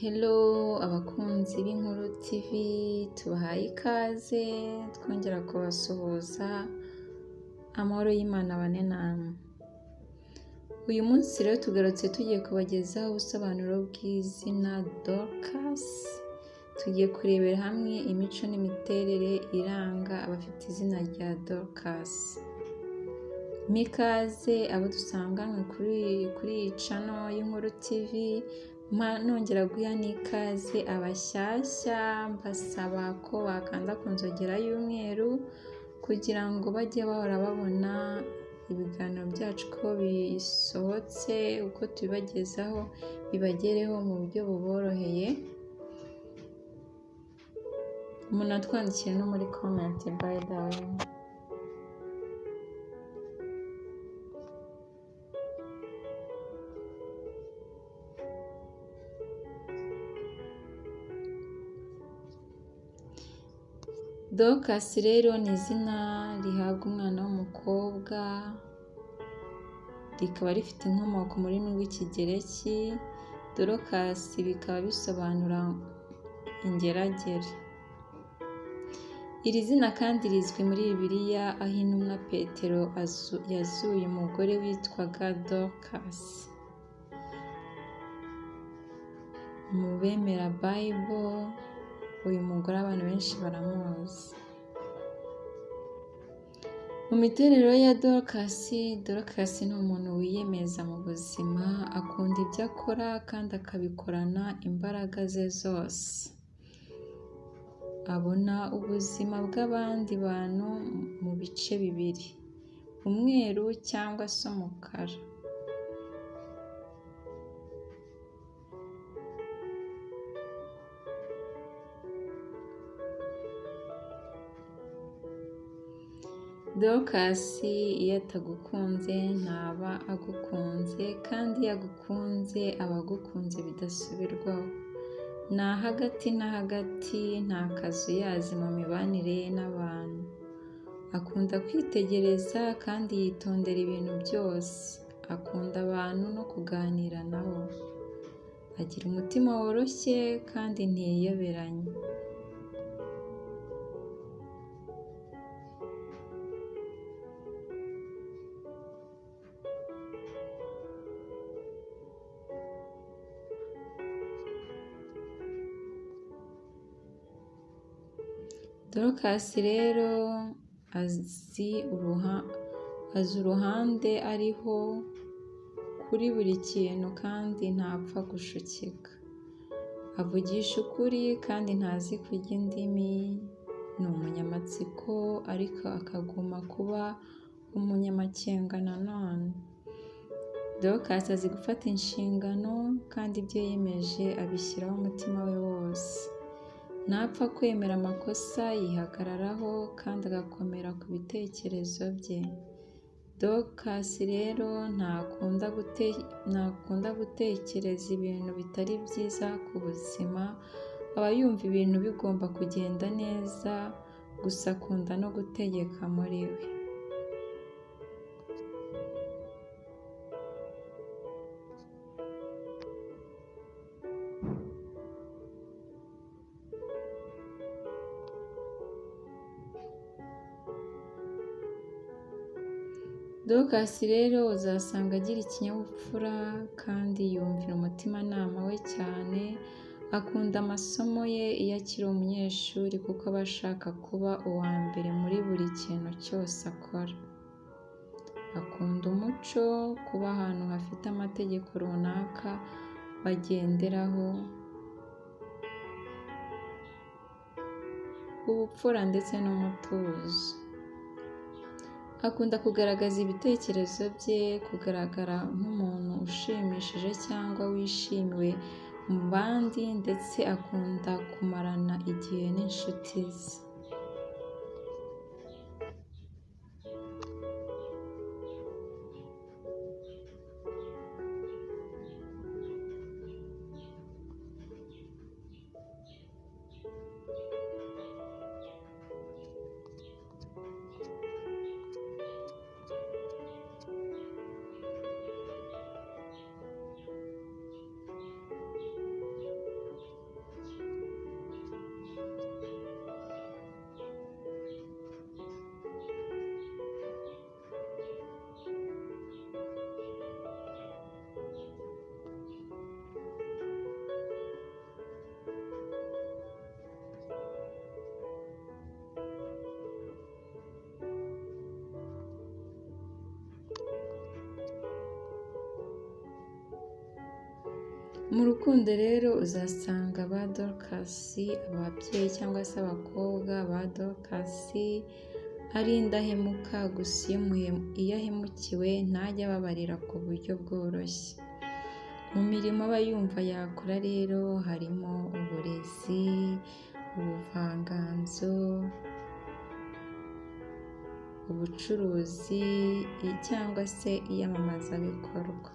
Hello abakunzi b'inkuru TV, tubahaye ikaze twongera kubasuhuza, amahoro y'Imana abane namwe. Uyu munsi rero tugarutse tugiye kubagezaho ubusobanuro bw'izina Dorcas, tugiye kurebera hamwe imico n'imiterere iranga abafite izina rya Dorcas. Mikaze abo dusanganywe kuri iyi channel y'inkuru TV, nongera guha n'ikaze abashyashya mbasaba ko bakanda ku nzogera y'umweru kugira ngo bajye bahora babona ibiganiro byacu ko bisohotse, uko tubibagezaho bibagereho mu buryo buboroheye. Umuntu atwandikira no muri comment by the way. Dorcas rero ni izina rihabwa umwana w'umukobwa, rikaba rifite inkomoko mu rurimi rw'Ikigereki. Dorcas bikaba bisobanura ingeragere. Iri zina kandi rizwi muri Bibiliya, aho intumwa Petero yazuye umugore witwaga Dorcas. Mu bemera Bible, uyu mugore abantu benshi baramuzi. Mu miterere ya Dorcas ni umuntu wiyemeza mu buzima, akunda ibyo akora kandi akabikorana imbaraga ze zose. Abona ubuzima bw'abandi bantu mu bice bibiri, umweru cyangwa se umukara. Dorcas iyo atagukunze ntaba agukunze, kandi iyo agukunze aba agukunze bidasubirwaho. Nta hagati na hagati, nta kazuyazi mu mibanire ye n'abantu. Akunda kwitegereza kandi yitondera ibintu byose. Akunda abantu no kuganira nabo. Agira umutima woroshye kandi ntiyiyoberanya. Dorcas rero azi uruhande ariho kuri buri kintu kandi ntapfa gushukika. Avugisha ukuri kandi ntazi kurya indimi. Ni umunyamatsiko ariko akaguma kuba umunyamakenga nanone. Dorcas azi gufata inshingano kandi ibyo yiyemeje abishyiraho umutima we wose. Ntapfa kwemera amakosa, yihagararaho kandi agakomera ku bitekerezo bye. Dorcas rero ntakunda gutekereza ibintu bitari byiza ku buzima. Aba yumva ibintu bigomba kugenda neza, gusa akunda no gutegeka muri we. Dorcas rero uzasanga agira ikinyabupfura kandi yumvira umutimanama we cyane. Akunda amasomo ye iyo akiri umunyeshuri kuko aba ashaka kuba uwa mbere muri buri kintu cyose akora. Akunda umuco, kuba ahantu hafite amategeko runaka bagenderaho, ubupfura ndetse n'umutuzo. Akunda kugaragaza ibitekerezo bye, kugaragara nk'umuntu ushimishije cyangwa wishimiwe mu bandi, ndetse akunda kumarana igihe n'inshuti ze. Mu rukundo rero uzasanga ba Dorukasi, ababyeyi cyangwa se abakobwa ba Dorukasi ari indahemuka, gusa iyo ahemukiwe ntajya ababarira ku buryo bworoshye. Mu mirimo aba yumva yakora rero harimo uburezi, ubuvanganzo, ubucuruzi cyangwa se iyamamazabikorwa.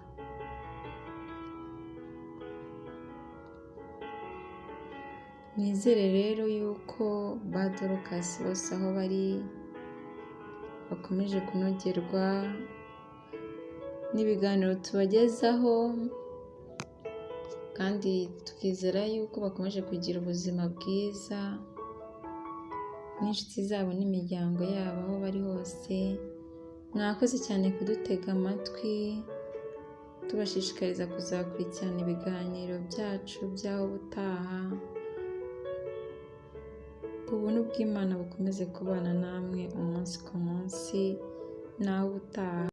Nizere rero yuko ba Dorukasi bose aho bari bakomeje kunogerwa n'ibiganiro tubagezaho, kandi tukizera yuko bakomeje kugira ubuzima bwiza n'inshuti zabo n'imiryango yabo aho bari hose. Mwakoze cyane kudutega amatwi, tubashishikariza kuzakurikirana ibiganiro byacu by'aho ubutaha. Ubuntu bw'Imana bukomeze kubana namwe umunsi ku munsi, naho ubutaha.